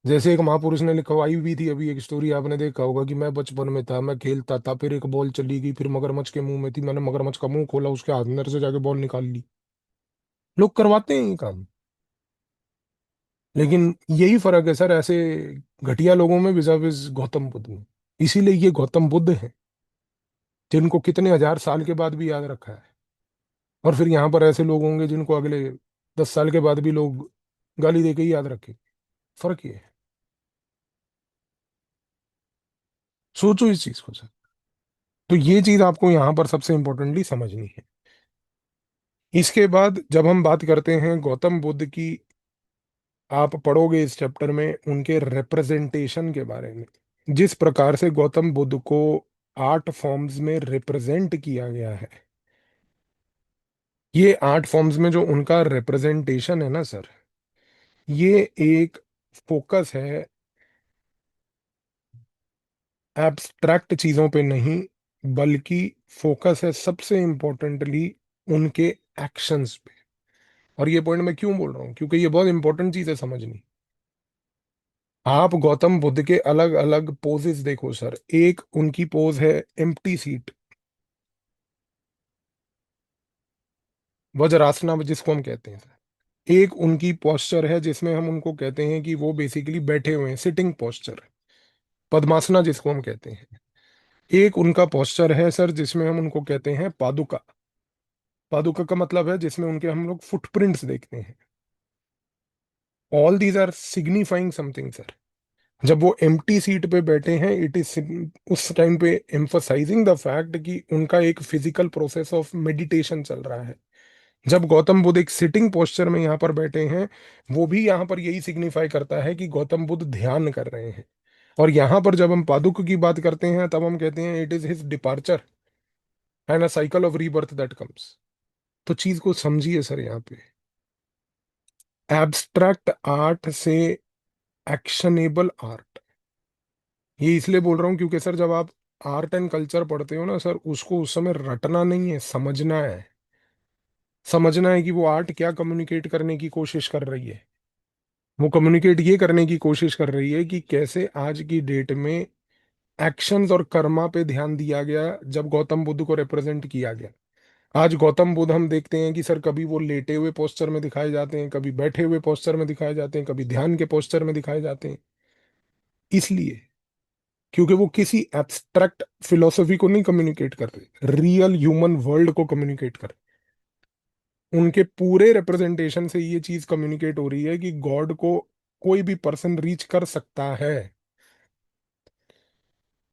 जैसे एक महापुरुष ने लिखवाई भी थी अभी एक स्टोरी, आपने देखा होगा कि मैं बचपन में था, मैं खेलता था, फिर एक बॉल चली गई, फिर मगरमच्छ के मुंह में थी, मैंने मगरमच्छ का मुंह खोला, उसके अंदर से जाके बॉल निकाल ली। लोग करवाते हैं ये काम। लेकिन यही फर्क है सर ऐसे घटिया लोगों में विज़ाविज़ गौतम बुद्ध में। इसीलिए ये गौतम बुद्ध है जिनको कितने हजार साल के बाद भी याद रखा है। और फिर यहाँ पर ऐसे लोग होंगे जिनको अगले 10 साल के बाद भी लोग गाली दे के ही याद रखें। फर्क ये है। सोचो इस चीज को सर। तो ये चीज आपको यहाँ पर सबसे इंपॉर्टेंटली समझनी है। इसके बाद जब हम बात करते हैं गौतम बुद्ध की, आप पढ़ोगे इस चैप्टर में उनके रिप्रेजेंटेशन के बारे में, जिस प्रकार से गौतम बुद्ध को आर्ट फॉर्म्स में रिप्रेजेंट किया गया है। ये आर्ट फॉर्म्स में जो उनका रिप्रेजेंटेशन है ना सर, ये एक फोकस है एब्स्ट्रैक्ट चीजों पे नहीं, बल्कि फोकस है सबसे इंपॉर्टेंटली उनके एक्शंस पे। और ये पॉइंट मैं क्यों बोल रहा हूँ, क्योंकि ये बहुत इंपॉर्टेंट चीज है समझनी। आप गौतम बुद्ध के अलग अलग पोजेस देखो सर, एक उनकी पोज है एम्प्टी सीट, वज्रासना जिसको हम कहते हैं सर। एक उनकी पोस्चर है जिसमें हम उनको कहते हैं कि वो बेसिकली बैठे हुए हैं, सिटिंग पोस्चर, पद्मासना जिसको हम कहते हैं। एक उनका पोस्चर है सर जिसमें हम उनको कहते हैं पादुका। पादुका का मतलब है जिसमें उनके हम लोग फुटप्रिंट्स देखते हैं। All these are signifying something sir. जब वो एम्प्टी सीट पे बैठे हैं, इट इज उस टाइम पे एम्फसाइजिंग द फैक्ट कि उनका एक फिजिकल प्रोसेस ऑफ मेडिटेशन चल रहा है। जब गौतम बुद्ध एक सिटिंग पोस्चर में यहाँ पर बैठे हैं, वो भी यहाँ पर यही सिग्निफाई करता है कि गौतम बुद्ध ध्यान कर रहे हैं। और यहाँ पर जब हम पादुक की बात करते हैं तब हम कहते हैं it is his departure and a cycle of rebirth that comes. तो चीज को समझिए सर यहाँ पे, एब्स्ट्रैक्ट आर्ट से एक्शनेबल आर्ट। ये इसलिए बोल रहा हूँ क्योंकि सर जब आप आर्ट एंड कल्चर पढ़ते हो ना सर, उसको उस समय रटना नहीं है, समझना है। समझना है कि वो आर्ट क्या कम्युनिकेट करने की कोशिश कर रही है। वो कम्युनिकेट ये करने की कोशिश कर रही है कि कैसे आज की डेट में एक्शंस और कर्मा पे ध्यान दिया गया जब गौतम बुद्ध को रिप्रेजेंट किया गया। आज गौतम बुद्ध हम देखते हैं कि सर कभी वो लेटे हुए पोस्चर में दिखाए जाते हैं, कभी बैठे हुए पोस्चर में दिखाए जाते हैं, कभी ध्यान के पोस्चर में दिखाए जाते हैं। इसलिए क्योंकि वो किसी एब्स्ट्रैक्ट फिलोसफी को नहीं कम्युनिकेट कर रहे, रियल ह्यूमन वर्ल्ड को कम्युनिकेट कर रहे। उनके पूरे रिप्रेजेंटेशन से ये चीज कम्युनिकेट हो रही है कि गॉड को कोई भी पर्सन रीच कर सकता है।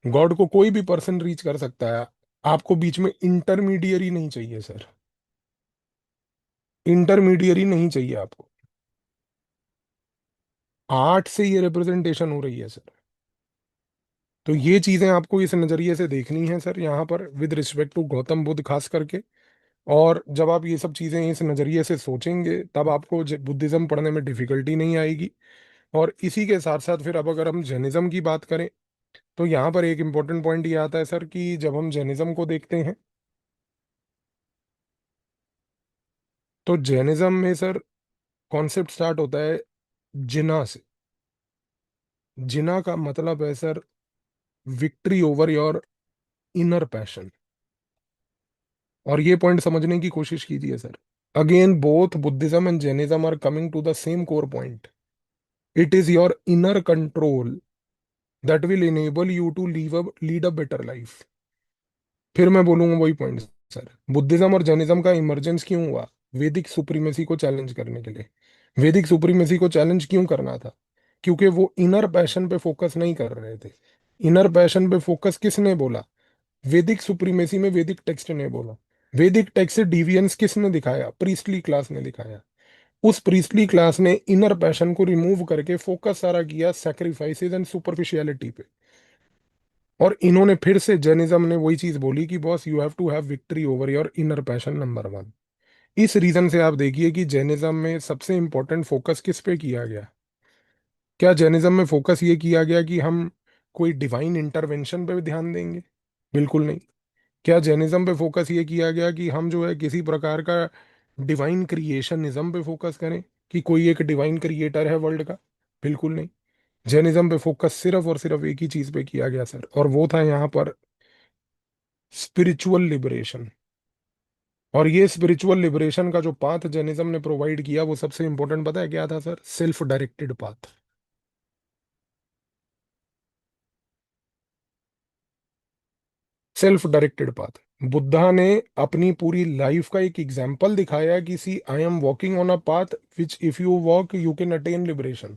गॉड को कोई भी पर्सन रीच कर सकता है, आपको बीच में इंटरमीडियरी नहीं चाहिए सर। इंटरमीडियरी नहीं चाहिए आपको। आर्ट से ये रिप्रेजेंटेशन हो रही है सर। तो ये चीजें आपको इस नजरिए से देखनी है सर, यहाँ पर with respect to Gautam Buddha खास करके। और जब आप ये सब चीजें इस नजरिए से सोचेंगे तब आपको बुद्धिज्म पढ़ने में डिफिकल्टी नहीं आएगी। और इसी के साथ साथ फिर अब अगर हम जैनिज्म की बात करें, तो यहाँ पर एक इम्पोर्टेंट पॉइंट ये आता है सर कि जब हम जैनिज्म को देखते हैं, तो जैनिज्म में सर कॉन्सेप्ट स्टार्ट होता है जिना से। जिना का मतलब है sir victory over your inner passion. और ये पॉइंट समझने की कोशिश कीजिए sir. Again both Buddhism and Jainism are coming to the same core point. It is your inner control that will enable you to lead a better life. फिर मैं बोलूंगा वही पॉइंट सर। बुद्धिज्म और जैनिज्म का इमर्जेंस क्यों हुआ? वैदिक सुप्रीमेसी को चैलेंज करने के लिए। वैदिक सुप्रीमेसी को चैलेंज क्यों करना था? क्योंकि वो इनर पैशन पे फोकस नहीं कर रहे थे। इनर पैशन पे फोकस किसने बोला? वैदिक सुप्रीमेसी में वैदिक टेक्स्ट ने बोला। वैदिक टेक्स्ट से डिवियंस किसने दिखाया? प्रीस्टली क्लास ने दिखाया। उस प्रीस्टली क्लास ने इनर पैशन को रिमूव करके फोकस सारा किया सैक्रिफाइसेस एंड सुपरफिशियलिटी पे। और इन्होंने फिर से जैनिज्म ने वही चीज बोली कि boss you have to have victory over your inner passion number one. इस रीजन से आप देखिए कि जैनिज्म में सबसे इंपॉर्टेंट फोकस किस पे किया गया। क्या जैनिज्म में फोकस ये किया गया कि हम कोई डिवाइन इंटरवेंशन पे भी ध्यान देंगे? बिल्कुल नहीं। क्या जैनिज्म पे फोकस ये किया गया कि हम जो है किसी प्रकार का डिवाइन क्रिएशनिज्म पे फोकस करें, कि कोई एक डिवाइन क्रिएटर है वर्ल्ड का? बिल्कुल नहीं। जैनिज्म पे फोकस सिर्फ और सिर्फ एक ही चीज पे किया गया सर, और वो था यहाँ पर स्पिरिचुअल लिबरेशन। और ये स्पिरिचुअल लिबरेशन का जो पाथ जैनिज्म ने प्रोवाइड किया वो सबसे इंपॉर्टेंट पता है क्या था sir? Self directed path. Self directed path. Buddha ने अपनी पूरी लाइफ का एक एग्जाम्पल दिखाया कि see I am walking on a path which if you walk you can attain liberation.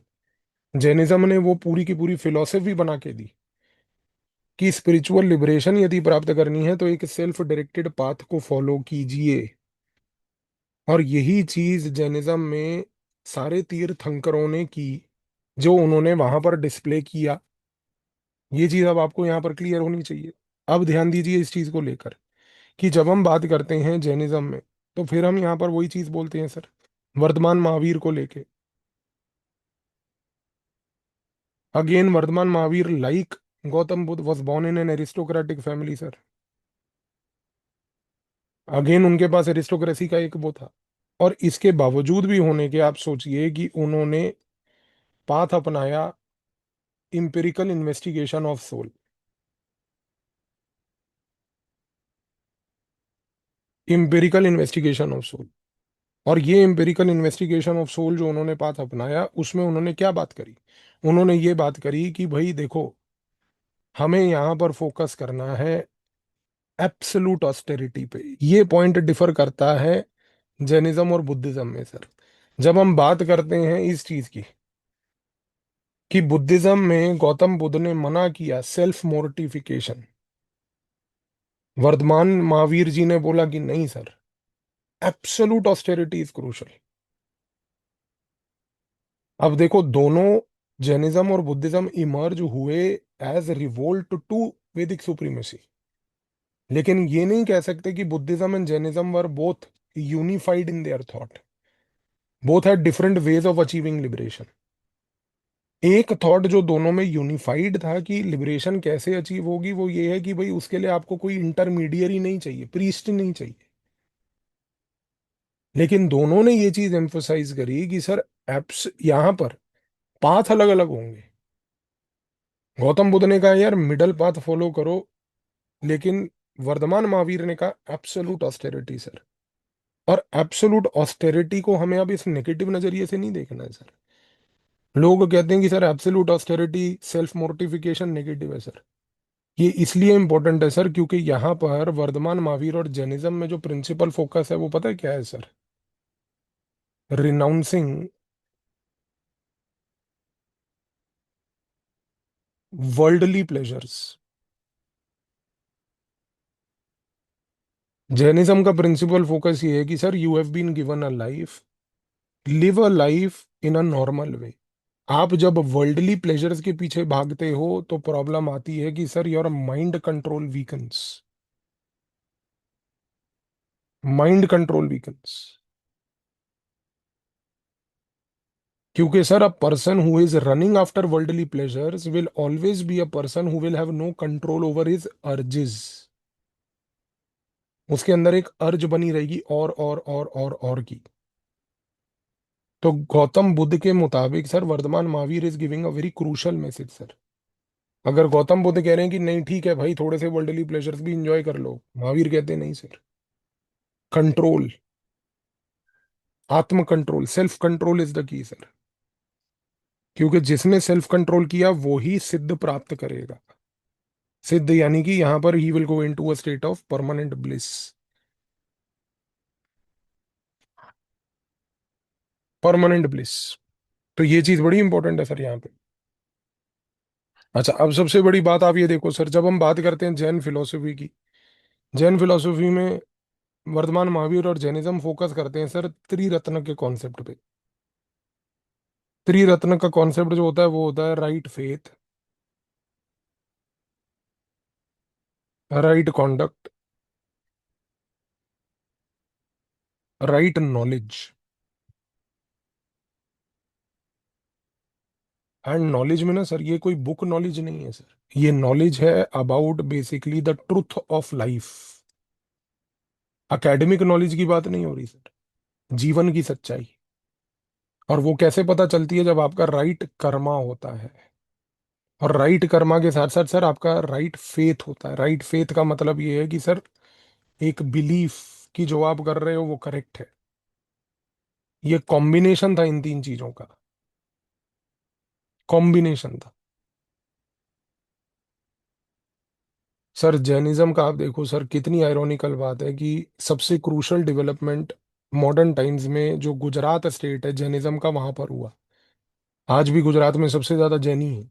Jainism ने वो पूरी की पूरी फिलॉसफी बना के दी कि स्पिरिचुअल लिबरेशन यदि प्राप्त करनी है तो एक सेल्फ डायरेक्टेड पाथ को फॉलो कीजिए। और यही चीज जैनिज्म में सारे तीर्थंकरों ने की, जो उन्होंने वहां पर डिस्प्ले किया। ये चीज अब आपको यहाँ पर क्लियर होनी चाहिए। अब ध्यान दीजिए इस चीज को लेकर कि जब हम बात करते हैं जैनिज्म में, तो फिर हम यहाँ पर वही चीज बोलते हैं सर, वर्धमान महावीर को लेके। Again Vardhaman Mahavira like Gautam Buddha was born in an aristocratic family sir. Again उनके पास एरिस्टोक्रेसी का एक वो था। और इसके बावजूद भी होने के आप सोचिए कि उन्होंने पाथ अपनाया empirical investigation of soul. Empirical investigation of soul. और ये इंपेरिकल इन्वेस्टिगेशन ऑफ सोल जो उन्होंने पाथ अपनाया, उसमें उन्होंने क्या बात करी? उन्होंने ये बात करी कि भाई देखो, हमें यहाँ पर फोकस करना है एब्सोलूट ऑस्टेरिटी पे। ये पॉइंट डिफर करता है जैनिज्म और बुद्धिज्म में सर। जब हम बात करते हैं इस चीज की कि बुद्धिज्म में गौतम बुद्ध ने मना किया सेल्फ मोर्टिफिकेशन, वर्धमान महावीर जी ने बोला कि नहीं sir, absolute austerity is crucial. अब देखो दोनों, जैनिज्म और बुद्धिज्म इमर्ज हुए एज रिवोल्ट टू वैदिक सुप्रीमेसी। लेकिन ये नहीं कह सकते कि Buddhism and Jainism were both unified in their thought. Both had different ways of achieving liberation. एक थॉट जो दोनों में यूनिफाइड था कि लिबरेशन कैसे अचीव होगी, वो ये है कि भाई उसके लिए आपको कोई इंटरमीडियरी नहीं चाहिए, प्रीस्ट नहीं चाहिए। लेकिन दोनों ने ये चीज एम्फोसाइज करी कि सर एप्स यहां पर पाथ अलग अलग होंगे। गौतम बुद्ध ने कहा यार मिडल पाथ फॉलो करो, लेकिन वर्धमान महावीर ने कहा एब्सोलूट ऑस्टेरिटी सर। और एब्सोलूट ऑस्टेरिटी को हमें अब इस नेगेटिव नजरिए से नहीं देखना है सर। लोग कहते हैं कि sir absolute austerity self mortification negative है सर। ये इसलिए इंपॉर्टेंट है सर क्योंकि यहाँ पर वर्धमान महावीर और जैनिज्म में जो प्रिंसिपल फोकस है वो पता है क्या है sir? Renouncing worldly pleasures. Jainism का प्रिंसिपल फोकस ये है कि sir you have been given a life, live a life in a normal way. आप जब वर्ल्डली प्लेजर्स के पीछे भागते हो तो प्रॉब्लम आती है कि sir your mind control weakens, mind control weakens. क्योंकि sir a person who is running after worldly pleasures will always be a person who will have no control over his urges. उसके अंदर एक अर्ज बनी रहेगी और की। तो गौतम बुद्ध के मुताबिक सर वर्तमान Mahavir is giving a very crucial message sir. अगर गौतम बुद्ध कह रहे हैं कि नहीं ठीक है भाई थोड़े से वर्ल्डली प्लेजर्स भी इंजॉय कर लो, महावीर कहते हैं नहीं सर, कंट्रोल, आत्म control, self control is the key sir. क्योंकि जिसने सेल्फ कंट्रोल किया वो ही सिद्ध प्राप्त करेगा। सिद्ध यानी कि यहां पर he will go into a state of permanent bliss. Permanent bliss. तो ये चीज बड़ी इंपॉर्टेंट है सर यहाँ पे। अच्छा, अब सबसे बड़ी बात आप ये देखो सर, जब हम बात करते हैं जैन फिलोसफी की, जैन फिलोसफी में वर्तमान महावीर और जैनिज्म फोकस करते हैं सर त्रिरत्न के कॉन्सेप्ट पे। त्रिरत्न का कॉन्सेप्ट जो होता है वो होता है right faith, right conduct, right knowledge. And knowledge में ना सर ये कोई बुक नॉलेज नहीं है सर, ये नॉलेज है about basically the truth of life. Academic knowledge की बात नहीं हो रही सर, जीवन की सच्चाई। और वो कैसे पता चलती है? जब आपका राइट कर्मा होता है, और राइट कर्मा के साथ साथ सर आपका राइट फेथ होता है। राइट फेथ का मतलब ये है कि सर एक बिलीफ कि जो आप कर रहे हो वो करेक्ट है। ये कॉम्बिनेशन था इन तीन चीजों का, कॉम्बिनेशन था सर। जैनिज्म का आप देखो सर, कितनी आयरॉनिकल बात है कि सबसे क्रूशल डेवलपमेंट मॉडर्न टाइम्स में जो गुजरात स्टेट है जैनिज्म का, वहां पर हुआ। आज भी गुजरात में सबसे ज्यादा जैनी है।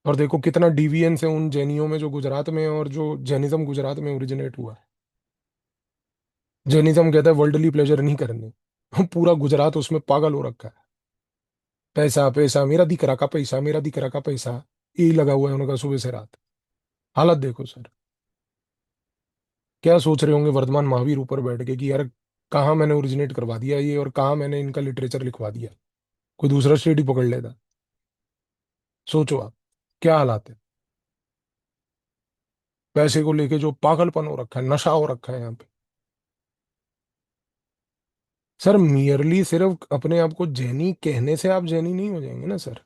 और देखो कितना डिविएंस है उन जैनियों में जो गुजरात में है और जो जैनिज्म गुजरात में ओरिजिनेट हुआ। जैनिज्म कहता है वर्ल्डली प्लेजर नहीं करने। पूरा गुजरात उसमें पागल हो रखा है। पैसा पैसा, मेरा दिख रहा का पैसा, मेरा दिख रहा का पैसा, यही लगा हुआ है उनका सुबह से रात। हालत देखो सर, क्या सोच रहे होंगे वर्तमान महावीर ऊपर बैठ के कि यार कहाँ मैंने ओरिजिनेट करवा दिया ये, और कहाँ मैंने इनका लिटरेचर लिखवा दिया। कोई दूसरा स्टेट ही पकड़ लेता। सोचो आप क्या हालात है। पैसे को लेके जो पागलपन हो रखा है, नशा हो रखा है यहाँ पे। सर मियरली सिर्फ अपने आप को जैनी कहने से आप जैनी नहीं हो जाएंगे ना सर।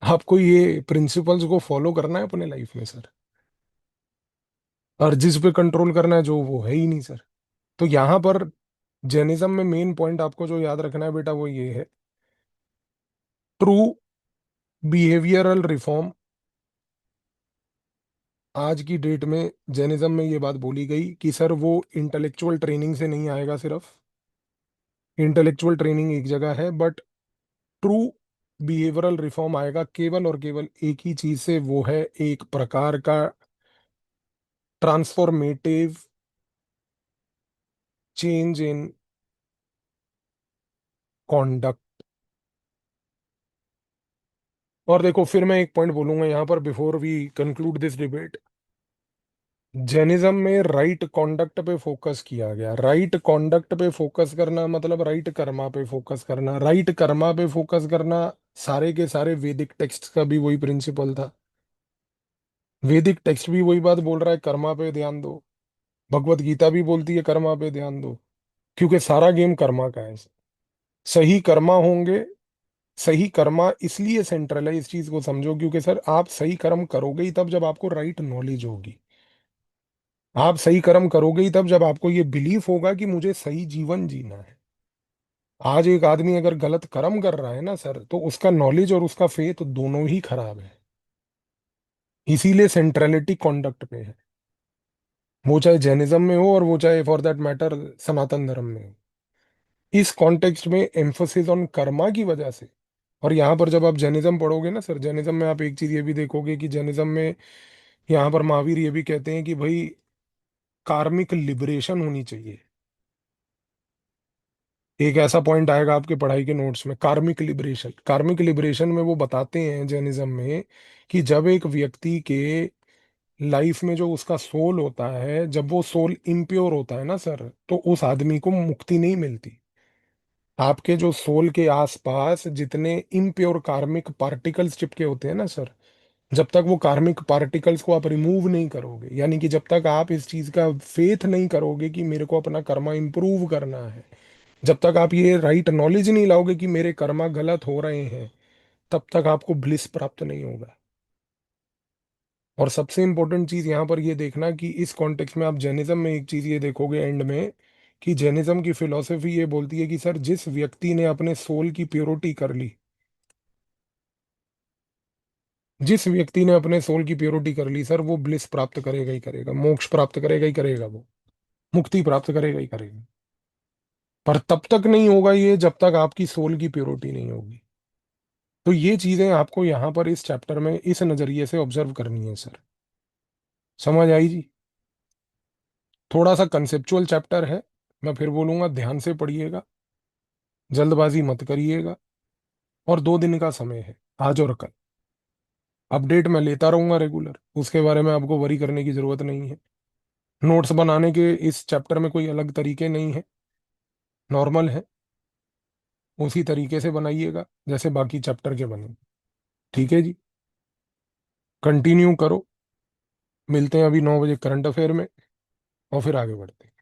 आपको ये प्रिंसिपल्स को फॉलो करना है अपने लाइफ में सर। और जिस पे कंट्रोल करना है जो वो है ही नहीं सर। तो यहाँ पर जैनिज्म में मेन पॉइंट आपको जो याद रखना है बेटा वो ये है, ट्रू बिहेवियरल रिफॉर्म। आज की डेट में जैनिज्म में ये बात बोली गई कि सर वो इंटेलेक्चुअल ट्रेनिंग से नहीं आएगा सिर्फ। इंटेलेक्चुअल ट्रेनिंग एक जगह है, बट ट्रू बिहेवियरल रिफॉर्म आएगा केवल और केवल एक ही चीज से, वो है एक प्रकार का ट्रांसफॉर्मेटिव चेंज इन कॉन्डक्ट। और देखो फिर मैं एक पॉइंट बोलूंगा यहाँ पर before we conclude this debate. Jainism में राइट कॉन्डक्ट पे फोकस किया गया। राइट कॉन्डक्ट पे फोकस करना मतलब राइट कर्मा पे फोकस करना। राइट कर्मा पे फोकस करना, सारे के सारे वैदिक टेक्स्ट का भी वही प्रिंसिपल था। वैदिक टेक्स्ट भी वही बात बोल रहा है, कर्मा पे ध्यान दो। भगवत गीता भी बोलती है कर्मा पे ध्यान दो। क्योंकि सारा गेम कर्मा का है। सही कर्मा होंगे। सही कर्मा इसलिए सेंट्रल है, इस चीज को समझो, क्योंकि सर आप सही कर्म करोगे ही तब जब आपको राइट नॉलेज होगी। आप सही कर्म करोगे ही तब जब आपको ये बिलीफ होगा कि मुझे सही जीवन जीना है। आज एक आदमी अगर गलत कर्म कर रहा है ना सर, तो उसका नॉलेज और उसका फेथ दोनों ही खराब है। इसीलिए सेंट्रलिटी कॉन्डक्ट पे है, वो चाहे जैनिज्म में हो और वो चाहे फॉर दैट मैटर सनातन धर्म में हो। इस कॉन्टेक्स्ट में एम्फोसिस ऑन कर्मा की वजह से। और यहाँ पर जब आप जैनिज्म पढ़ोगे ना सर, जैनिज्म में आप एक चीज ये भी देखोगे कि जैनिज्म में यहाँ पर महावीर ये भी कहते हैं कि भाई कार्मिक लिबरेशन होनी चाहिए। एक ऐसा पॉइंट आएगा आपके पढ़ाई के नोट्स में, कार्मिक लिबरेशन। कार्मिक लिबरेशन में वो बताते हैं जैनिज्म में कि जब एक व्यक्ति के लाइफ में जो उसका सोल होता है, जब वो सोल इम्प्योर होता है ना सर, तो उस आदमी को मुक्ति नहीं मिलती। आपके जो सोल के आसपास जितने इम्प्योर कार्मिक पार्टिकल्स चिपके होते हैं ना सर, जब तक वो कार्मिक पार्टिकल्स को आप रिमूव नहीं करोगे, यानी कि जब तक आप इस चीज का फेथ नहीं करोगे कि मेरे को अपना कर्मा इंप्रूव करना है, जब तक आप ये राइट नॉलेज नहीं लाओगे कि मेरे कर्मा गलत हो रहे हैं, तब तक आपको ब्लिस प्राप्त नहीं होगा। और सबसे इंपॉर्टेंट चीज यहाँ पर ये देखना कि इस कॉन्टेक्स्ट में आप जैनिज्म में एक चीज ये देखोगे एंड में, कि जैनिज्म की फिलॉसफी ये बोलती है कि सर जिस व्यक्ति ने अपने सोल की प्योरिटी कर ली, जिस व्यक्ति ने अपने सोल की प्योरिटी कर ली सर, वो ब्लिस प्राप्त करेगा ही करेगा, मोक्ष प्राप्त करेगा ही करेगा, वो मुक्ति प्राप्त करेगा ही करेगा। पर तब तक नहीं होगा ये जब तक आपकी सोल की प्योरिटी नहीं होगी। तो ये चीजें आपको यहाँ पर इस चैप्टर में इस नजरिए से ऑब्जर्व करनी है सर। समझ आई जी? थोड़ा सा कंसेप्चुअल चैप्टर है। मैं फिर बोलूंगा, ध्यान से पढ़िएगा, जल्दबाजी मत करिएगा। और 2 दिन का समय है, आज और कल। अपडेट मैं लेता रहूंगा रेगुलर, उसके बारे में आपको वरी करने की जरूरत नहीं है। नोट्स बनाने के इस चैप्टर में कोई अलग तरीके नहीं है, नॉर्मल है। उसी तरीके से बनाइएगा जैसे बाकी चैप्टर के बने। ठीक है जी, कंटिन्यू करो। मिलते हैं अभी 9 बजे करंट अफेयर में, और फिर आगे बढ़ते हैं।